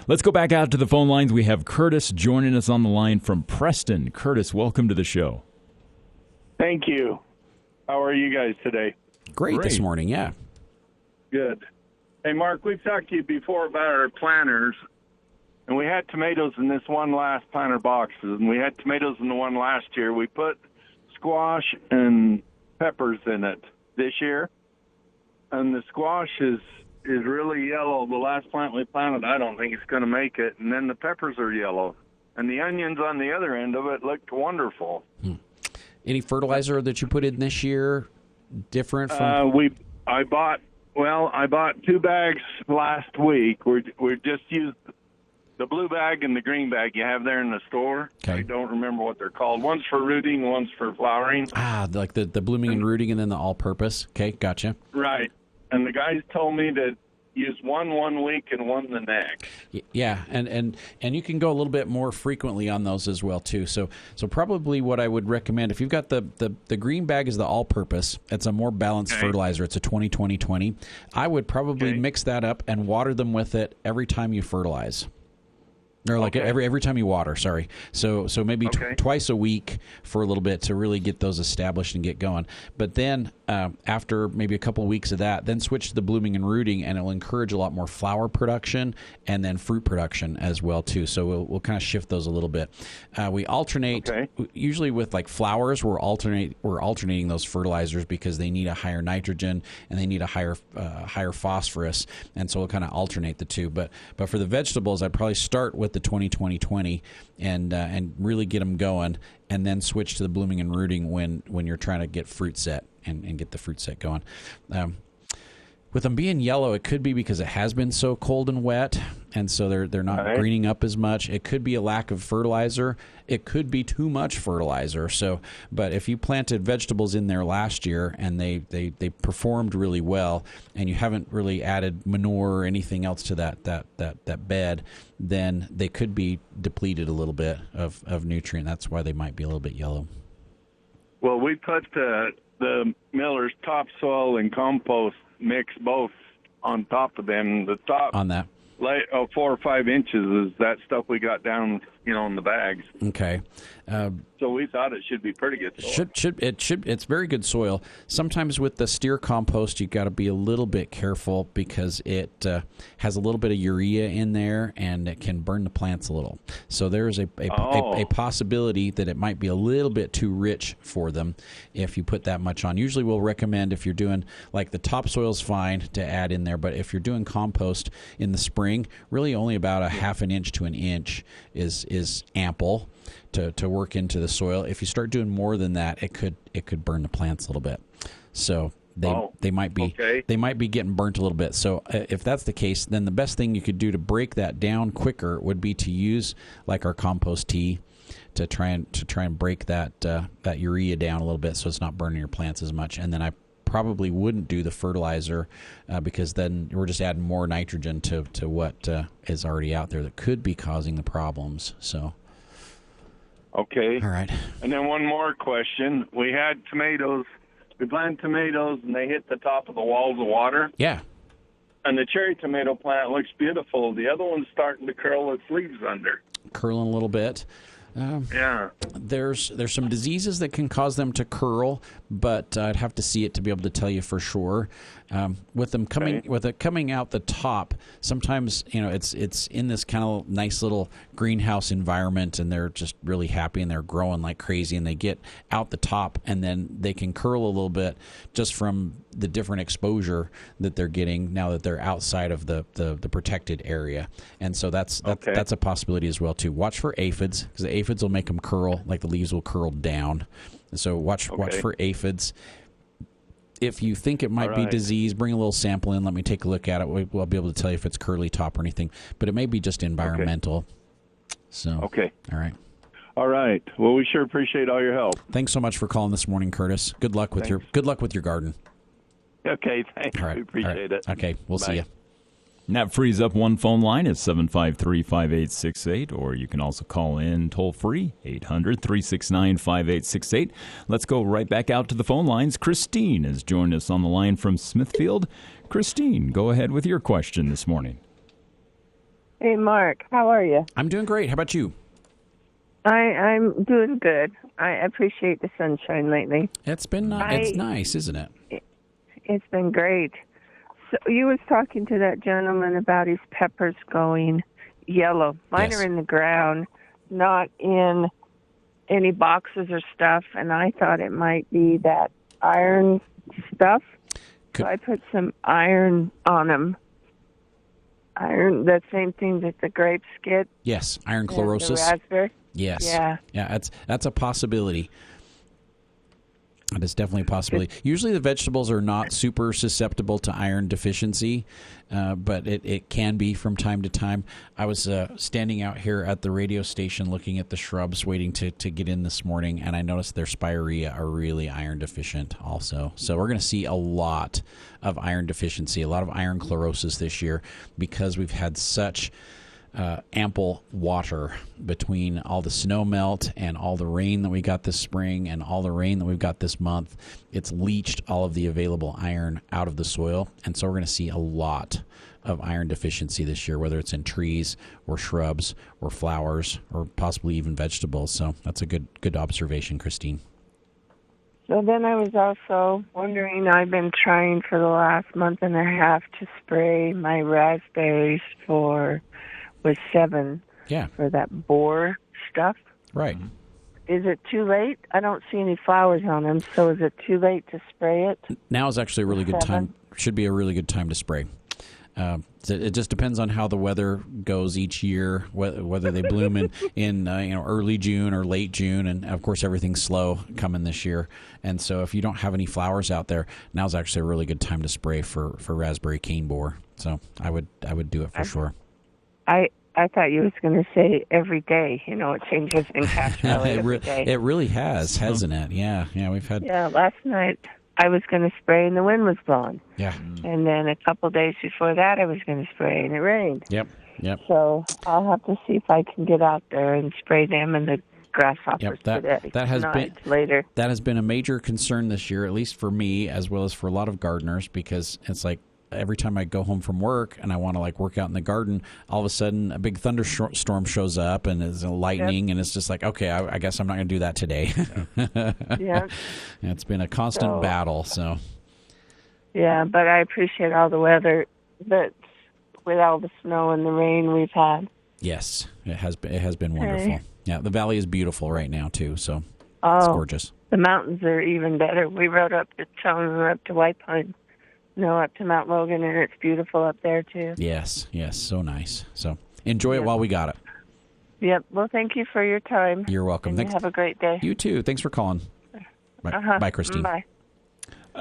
let's go back out to the phone lines. We have Curtis joining us on the line from Preston. Curtis, welcome to the show. Thank you. How are you guys today? Great this morning, yeah. Good. Hey, Mark, we've talked to you before about our planters, and we had tomatoes in this one last planter box, and we had tomatoes in the one last year. We put squash and peppers in it this year, and the squash is really yellow. The last plant we planted, I don't think it's going to make it, and then the peppers are yellow, and the onions on the other end of it looked wonderful. Any fertilizer that you put in this year different from? I bought 2 bags last week. We just used the blue bag and the green bag you have there in the store. Okay. I don't remember what they're called. One's for rooting, one's for flowering. Like the blooming and rooting, and then the all-purpose. Okay, gotcha. Right. And the guys told me to use one week and one the next. Yeah, and you can go a little bit more frequently on those as well too. So probably what I would recommend, if you've got the green bag is the all-purpose, it's a more balanced fertilizer. It's a 20-20-20. I would probably mix that up and water them with it every time you fertilize. Or like every time you water, sorry. So maybe twice a week for a little bit to really get those established and get going. But then after maybe a couple of weeks of that, then switch to the blooming and rooting, and it'll encourage a lot more flower production and then fruit production as well too. So we'll kind of shift those a little bit. We alternate usually with like flowers. We're alternating those fertilizers because they need a higher nitrogen and they need a higher phosphorus, and so we'll kind of alternate the two. But for the vegetables, I'd probably start with the 20-20-20 and really get them going, and then switch to the blooming and rooting when you're trying to get fruit set and get the fruit set going. With them being yellow, it could be because it has been so cold and wet, and so they're not greening up as much. It could be a lack of fertilizer. It could be too much fertilizer. But if you planted vegetables in there last year and they performed really well, and you haven't really added manure or anything else to that bed, then they could be depleted a little bit of nutrient. That's why they might be a little bit yellow. Well, we put the Miller's topsoil and compost mix both on top of them. The top on that 4 or 5 inches is that stuff we got down, in the bags. Okay. So we thought it should be pretty good soil. It's very good soil. Sometimes with the steer compost, you got to be a little bit careful because it has a little bit of urea in there, and it can burn the plants a little. So there's a possibility that it might be a little bit too rich for them if you put that much on. Usually we'll recommend, if you're doing, like, the topsoil's fine to add in there, but if you're doing compost in the spring, really only about a half an inch to an inch is ample to work into the soil. If you start doing more than that, it could burn the plants a little bit. So they might be getting burnt a little bit. So if that's the case, then the best thing you could do to break that down quicker would be to use like our compost tea to try and break that urea down a little bit, so it's not burning your plants as much. And then I probably wouldn't do the fertilizer because then we're just adding more nitrogen to what is already out there that could be causing the problems. So. Okay. All right. And then one more question. We had tomatoes we plant tomatoes and they hit the top of the walls of water. Yeah. And the cherry tomato plant looks beautiful. The other one's starting to curl its leaves under. Curling a little bit. Yeah. There's some diseases that can cause them to curl, but I'd have to see it to be able to tell you for sure. With it coming out the top, sometimes it's in this kind of nice little greenhouse environment, and they're just really happy and they're growing like crazy, and they get out the top, and then they can curl a little bit just from the different exposure that they're getting now that they're outside of the protected area, and so that's a possibility as well too. Watch for aphids, because the aphids will make them curl, like the leaves will curl down. So watch for aphids. If you think it might be disease, bring a little sample in. Let me take a look at it. We'll be able to tell you if it's curly top or anything. But it may be just environmental. So okay. All right. All right. Well, we sure appreciate all your help. Thanks so much for calling this morning, Curtis. Good luck with your garden. Okay, thanks. All right. We appreciate it. Okay, we'll see you. And that frees up one phone line at 753-5868, or you can also call in toll-free, 800-369-5868. Let's go right back out to the phone lines. Christine has joined us on the line from Smithfield. Christine, go ahead with your question this morning. Hey, Mark. How are you? I'm doing great. How about you? I'm doing good. I appreciate the sunshine lately. It's been it's nice, isn't it? It's been great. So you was talking to that gentleman about his peppers going yellow. Mine are in the ground, not in any boxes or stuff, and I thought it might be that iron stuff. So I put some iron on them. Iron, that same thing that the grapes get. Yes, iron chlorosis. The raspberry. Yes. Yeah. Yeah, that's a possibility. That is definitely a possibility. Usually the vegetables are not super susceptible to iron deficiency, but it can be from time to time. I was standing out here at the radio station looking at the shrubs waiting to get in this morning, and I noticed their spirea are really iron deficient also. So we're going to see a lot of iron deficiency, a lot of iron chlorosis this year because we've had such ample water between all the snow melt and all the rain that we got this spring and all the rain that we've got this month. It's leached all of the available iron out of the soil, and so we're going to see a lot of iron deficiency this year, whether it's in trees or shrubs or flowers or possibly even vegetables. So that's a good observation, Christine. So then I was also wondering, I've been trying for the last month and a half to spray my raspberries with 7 for that borer stuff. Right. Is it too late? I don't see any flowers on them, so is it too late to spray it? Now is actually a really good time. Should be a really good time to spray. It just depends on how the weather goes each year, whether they bloom in early June or late June, and of course everything's slow coming this year. And so if you don't have any flowers out there, now's actually a really good time to spray for raspberry cane borer. So I would do it for sure. I thought you was going to say every day. It changes in Cache Valley every day. It really has, hasn't it? Yeah, we've had. Yeah, last night I was going to spray and the wind was blowing. Yeah. And then a couple days before that I was going to spray and it rained. Yep. So I'll have to see if I can get out there and spray them and the grasshoppers today. That has later. That has been a major concern this year, at least for me, as well as for a lot of gardeners, because it's like, every time I go home from work and I want to work out in the garden, all of a sudden a big thunderstorm shows up and there's lightning, and it's just like, okay, I guess I'm not going to do that today. Yeah. It's been a constant battle. So. Yeah, but I appreciate all the weather that with all the snow and the rain we've had. Yes, it has been wonderful. Okay. Yeah, the valley is beautiful right now too, so it's gorgeous. The mountains are even better. We rode up to White Pine. Up to Mount Logan, and it's beautiful up there, too. Yes, so nice. So enjoy it while we got it. Yep. Well, thank you for your time. You're welcome. Thanks. Have a great day. You too. Thanks for calling. Bye, Christine. Bye.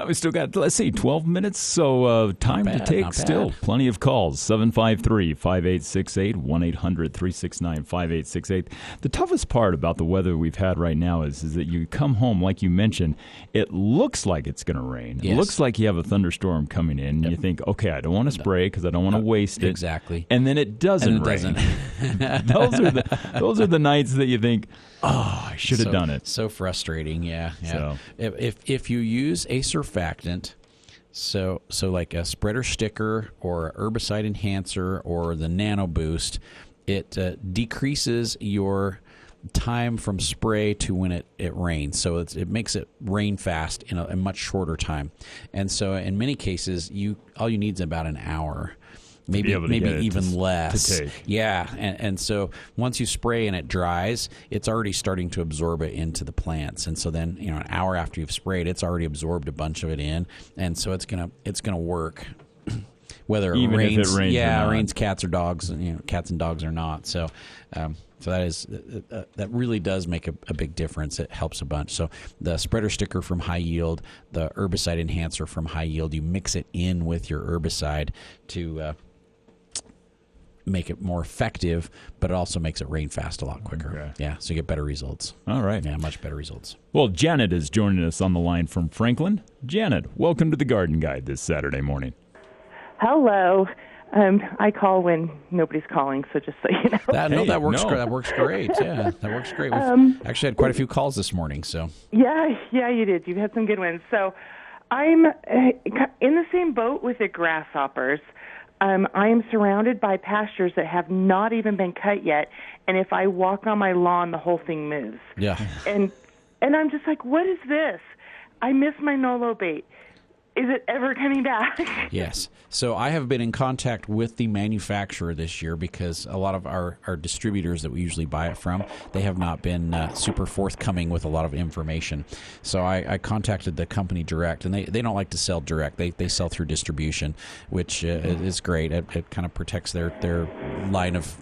We still got, 12 minutes, so time to take still. Plenty of calls. 753-5868, 1-800-369-5868. The toughest part about the weather we've had right now is that you come home, like you mentioned, it looks like it's going to rain. Yes. It looks like you have a thunderstorm coming in, and you think, okay, I don't want to spray because I don't want to waste it. Exactly. And then it doesn't rain. Those are the nights that you think, oh, I should have done it. So frustrating, yeah. So. If you use a surfactant, so like a spreader sticker or a herbicide enhancer or the Nano Boost, it decreases your time from spray to when it rains. So it makes it rain fast in a much shorter time. And so in many cases, all you need is about an hour. Maybe even less. To take. Yeah, and so once you spray and it dries, it's already starting to absorb it into the plants, and so then an hour after you've sprayed, it's already absorbed a bunch of it in, and so it's gonna work. Whether it Even rains, if it rains, or not. rains cats or dogs, cats and dogs or not. So, so that really does make a big difference. It helps a bunch. So the spreader sticker from High Yield, the herbicide enhancer from High Yield, you mix it in with your herbicide to make it more effective, but it also makes it rain fast a lot quicker. Okay. Yeah, so you get better results. All right. Yeah, much better results. Well, Janet is joining us on the line from Franklin. Janet, welcome to the Garden Guide this Saturday morning. Hello. I call when nobody's calling, so just so you know. That works. That works great. Yeah, that works great. We've actually had quite a few calls this morning. So yeah, you did. You had some good ones. So I'm in the same boat with the grasshoppers. I am surrounded by pastures that have not even been cut yet, and if I walk on my lawn, the whole thing moves. Yeah. And I'm just like, what is this? I miss my Nolo bait. Is it ever coming back? Yes. So I have been in contact with the manufacturer this year because a lot of our distributors that we usually buy it from, they have not been super forthcoming with a lot of information. So I contacted the company direct, and they don't like to sell direct. They sell through distribution, which is great. It kind of protects their line of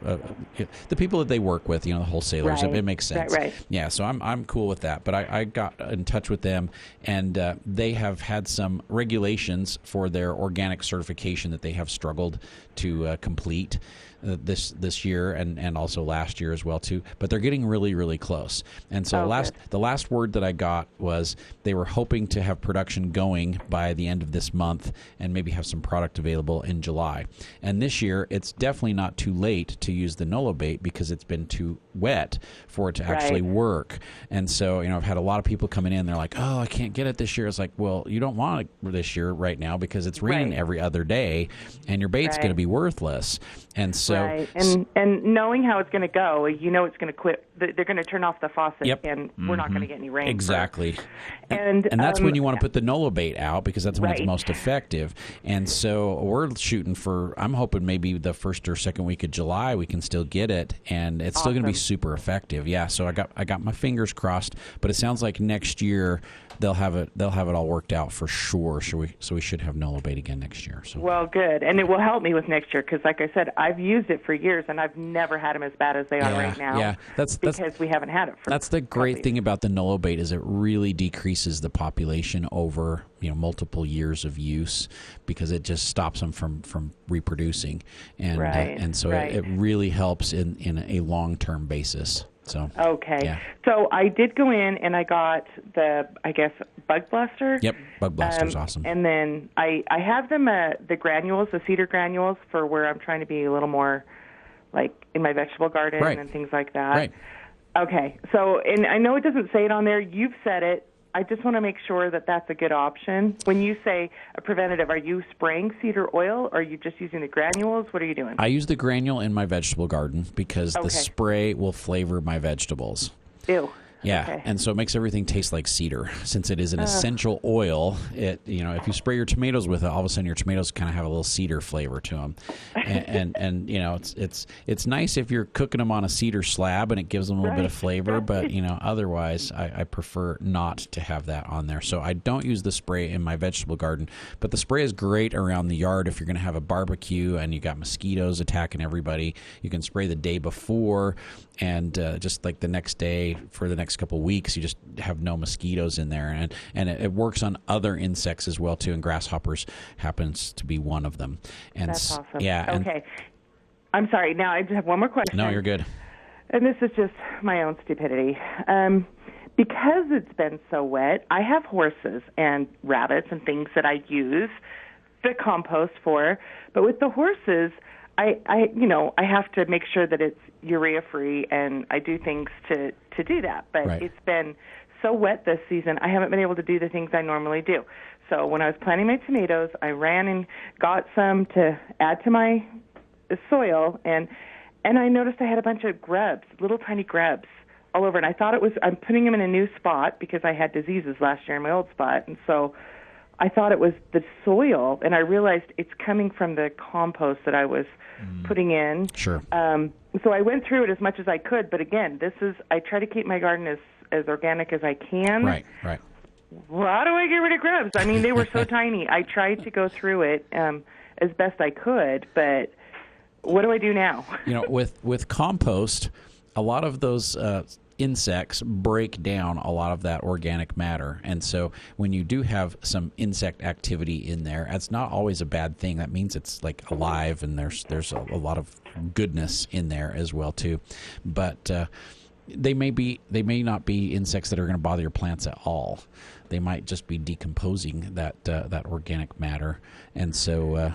the people that they work with, the wholesalers. Right. It makes sense. Right. Yeah, so I'm cool with that. But I got in touch with them, and they have had some regulations for their organic certification that they have struggled to complete this year and also last year as well too. But they're getting really, really close. And so the last word that I got was they were hoping to have production going by the end of this month and maybe have some product available in July. And this year, it's definitely not too late to use the Nolo bait because it's been too wet for it to actually work. And so, I've had a lot of people coming in. They're like, "Oh, I can't get it this year." It's like, well, you don't want it this year right now because it's raining every other day, and your bait's going to be worthless. And so, and knowing how it's going to go, it's going to quit. They're going to turn off the faucet, and we're not going to get any rain. Exactly. And that's when you want to put the Nolo bait out because that's when it's most effective. And so we're shooting for, I'm hoping maybe the first or second week of July we can still get it, and it's still going to be super effective. Yeah. So I got my fingers crossed, but it sounds like next year they'll have it all worked out for sure. So we should have Nolo bait again next year. So. Well, good, and it will help me with next year because, like I said, I've used it for years and I've never had them as bad as they are right now. Yeah, that's because we haven't had it. That's the great thing about the Nolo bait is it really decreases the population over multiple years of use because it just stops them from reproducing, and so it really helps in a long-term basis. So So I did go in and I got the Bug Blaster. Yep, Bug Blaster's awesome. And then I have them the granules, the cedar granules, for where I'm trying to be a little more like in my vegetable garden and things like that. Right. Okay. So, and I know it doesn't say it on there. You've said it. I just want to make sure that that's a good option. When you say a preventative, are you spraying cedar oil or are you just using the granules? What are you doing? I use the granule in my vegetable garden because the spray will flavor my vegetables. Ew. Yeah, and so it makes everything taste like cedar. Since it is an essential oil, if you spray your tomatoes with it, all of a sudden your tomatoes kind of have a little cedar flavor to them. And it's nice if you're cooking them on a cedar slab and it gives them a little bit of flavor. But otherwise, I prefer not to have that on there. So I don't use the spray in my vegetable garden. But the spray is great around the yard if you're going to have a barbecue and you got mosquitoes attacking everybody. You can spray the day before and just like the next day for the next couple of weeks, you just have no mosquitoes in there, and it works on other insects as well too. And grasshoppers happens to be one of them. And that's awesome. Yeah. Okay. I'm sorry. Now I just have one more question. No, you're good. And this is just my own stupidity. Because it's been so wet, I have horses and rabbits and things that I use the compost for. But with the horses, I have to make sure that it's urea free, and I do things to to do that. But Right. it's been so wet this season, I haven't been able to do the things I normally do. So when I was planting my tomatoes, I ran and got some to add to my soil, and I noticed I had a bunch of grubs, little tiny grubs all over. And I thought I'm putting them in a new spot because I had diseases last year in my old spot. And so I thought it was the soil, and I realized it's coming from the compost that I was putting in. Sure. So I went through it as much as I could. But again, I try to keep my garden as organic as I can. Right. Well, how do I get rid of grubs? I mean, they were so tiny. I tried to go through it as best I could, but what do I do now? With compost, a lot of those insects break down a lot of that organic matter, and so when you do have some insect activity in there, that's not always a bad thing. That means it's like alive, and there's a lot of goodness in there as well too. But they may not be insects that are going to bother your plants at all. They might just be decomposing that organic matter, and so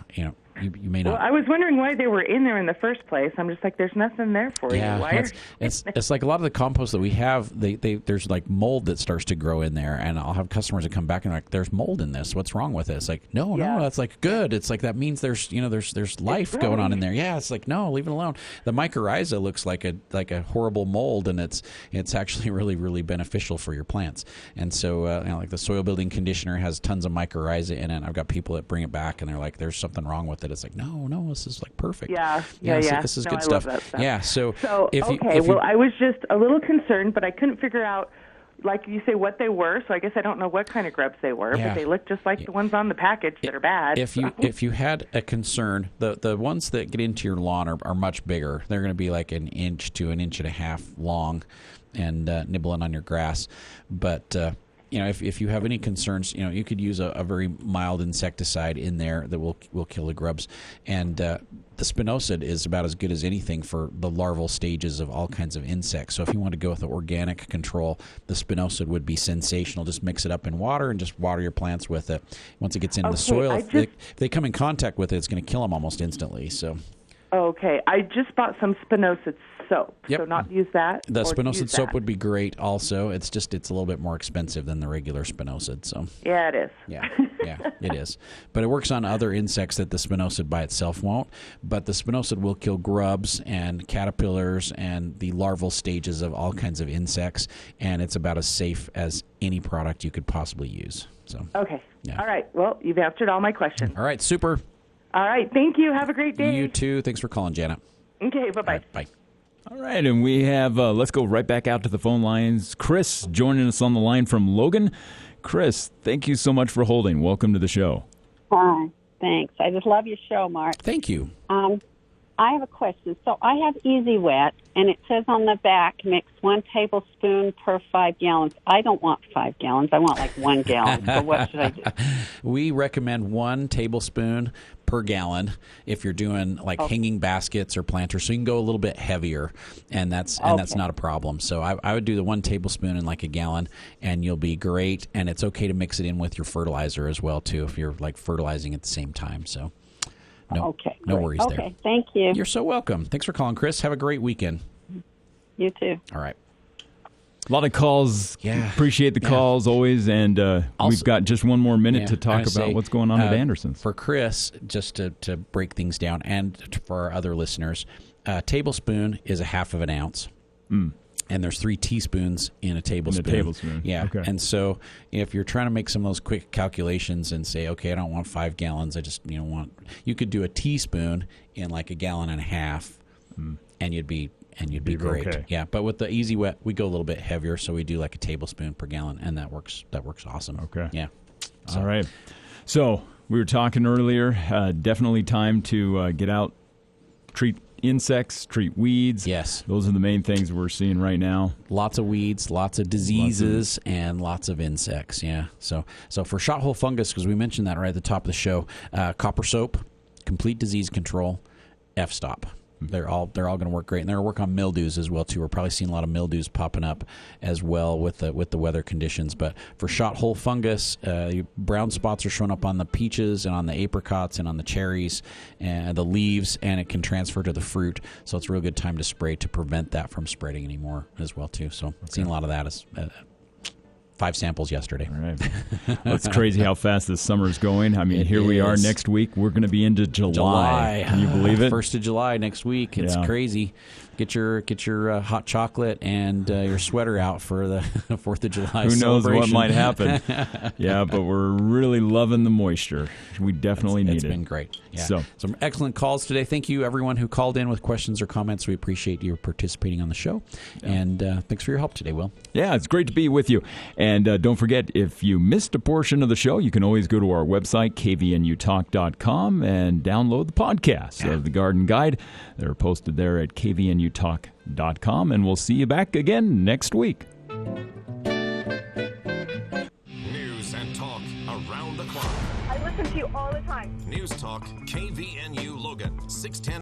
you may not. Well, I was wondering why they were in there in the first place. I'm just like, there's nothing there for you. Why it's like a lot of the compost that we have. There's like mold that starts to grow in there, and I'll have customers that come back and like, there's mold in this. What's wrong with it? It's like, no, that's like good. It's like that means there's life going on in there. Yeah, it's like, no, leave it alone. The mycorrhiza looks like a horrible mold, and it's actually really, really beneficial for your plants. And so like the soil building conditioner has tons of mycorrhiza in it. I've got people that bring it back and they're like, there's something wrong with it. It's like, no, this is like perfect. Yeah. This is good stuff. I love that stuff. Yeah. So I was just a little concerned, but I couldn't figure out, like you say, what they were. So I guess I don't know what kind of grubs they were, but they look just like the ones on the package that are bad. If you had a concern, the ones that get into your lawn are much bigger. They're going to be like an inch to an inch and a half long, and nibbling on your grass. But if you have any concerns, you could use a very mild insecticide in there that will kill the grubs. And the spinosad is about as good as anything for the larval stages of all kinds of insects. So if you want to go with the organic control, the spinosad would be sensational. Just mix it up in water and just water your plants with it. Once it gets into the soil, if they come in contact with it, it's going to kill them almost instantly. So. Okay, I just bought some spinosad soap. Yep. So not use that? The spinosad soap would be great also. It's a little bit more expensive than the regular spinosad. So. Yeah, it is. Yeah, it is. But it works on other insects that the spinosad by itself won't. But the spinosad will kill grubs and caterpillars and the larval stages of all kinds of insects, and it's about as safe as any product you could possibly use. So. Okay. Yeah. All right. Well, you've answered all my questions. All right, super. All right. Thank you. Have a great day. You too. Thanks for calling, Janet. Okay. Bye-bye. Right, bye. All right, and we have, let's go right back out to the phone lines. Chris joining us on the line from Logan. Chris, thank you so much for holding. Welcome to the show. Hi, thanks. I just love your show, Mark. Thank you. I have a question. So I have Easy Wet, and it says on the back, mix 1 tablespoon per 5 gallons. I don't want 5 gallons. I want like 1 gallon. So what should I do? We recommend 1 tablespoon per gallon if you're doing like hanging baskets or planters. So you can go a little bit heavier, and that's not a problem. So I would do the 1 tablespoon in like a gallon, and you'll be great. And it's okay to mix it in with your fertilizer as well too if you're like fertilizing at the same time. So. No worries there. Okay, thank you. You're so welcome. Thanks for calling, Chris. Have a great weekend. You too. All right. A lot of calls. Yeah. Appreciate the calls always. And we've got just one more minute to talk about what's going on at Anderson's. For Chris, just to break things down, and for our other listeners, a tablespoon is a half of an ounce. And there's 3 teaspoons in a tablespoon. Yeah. Okay. And so if you're trying to make some of those quick calculations and say, okay, I don't want 5 gallons, I just you could do a teaspoon in like a gallon and a half, and you'd be great. Okay. Yeah. But with the Easy Wet, we go a little bit heavier, so we do like a tablespoon per gallon, and that works awesome. Okay. Yeah. All right. So we were talking earlier. Definitely time to get out, treat insects, treat weeds. Yes. Those are the main things we're seeing right now. Lots of weeds, lots of diseases, and lots of insects. Yeah. So for shot hole fungus, because we mentioned that right at the top of the show, copper soap, complete disease control, F-stop. they're all going to work great, and they're going to work on mildews as well too. We're probably seeing a lot of mildews popping up as well with the weather conditions. But for shot hole fungus, brown spots are showing up on the peaches and on the apricots and on the cherries and the leaves, and it can transfer to the fruit. So it's a real good time to spray to prevent that from spreading anymore as well too. So seeing a lot of that as 5 samples yesterday. All right. Well, it's crazy how fast this summer's going. I mean, here we are next week. We're going to be into July. Can you believe it? 1st of July next week. It's crazy. Get your hot chocolate and your sweater out for the 4th of July Who knows what celebration. might happen. Yeah, but we're really loving the moisture. We definitely need it. It's been great. Yeah. So, some excellent calls today. Thank you, everyone who called in with questions or comments. We appreciate you participating on the show. Yeah. And thanks for your help today, Will. Yeah, it's great to be with you. And don't forget, if you missed a portion of the show, you can always go to our website, kvnutalk.com, and download the podcasts of The Garden Guide. They're posted there at kvnutalk.com, and we'll see you back again next week. News and talk around the clock. I listen to you all the time. News Talk KVNU Logan, 610.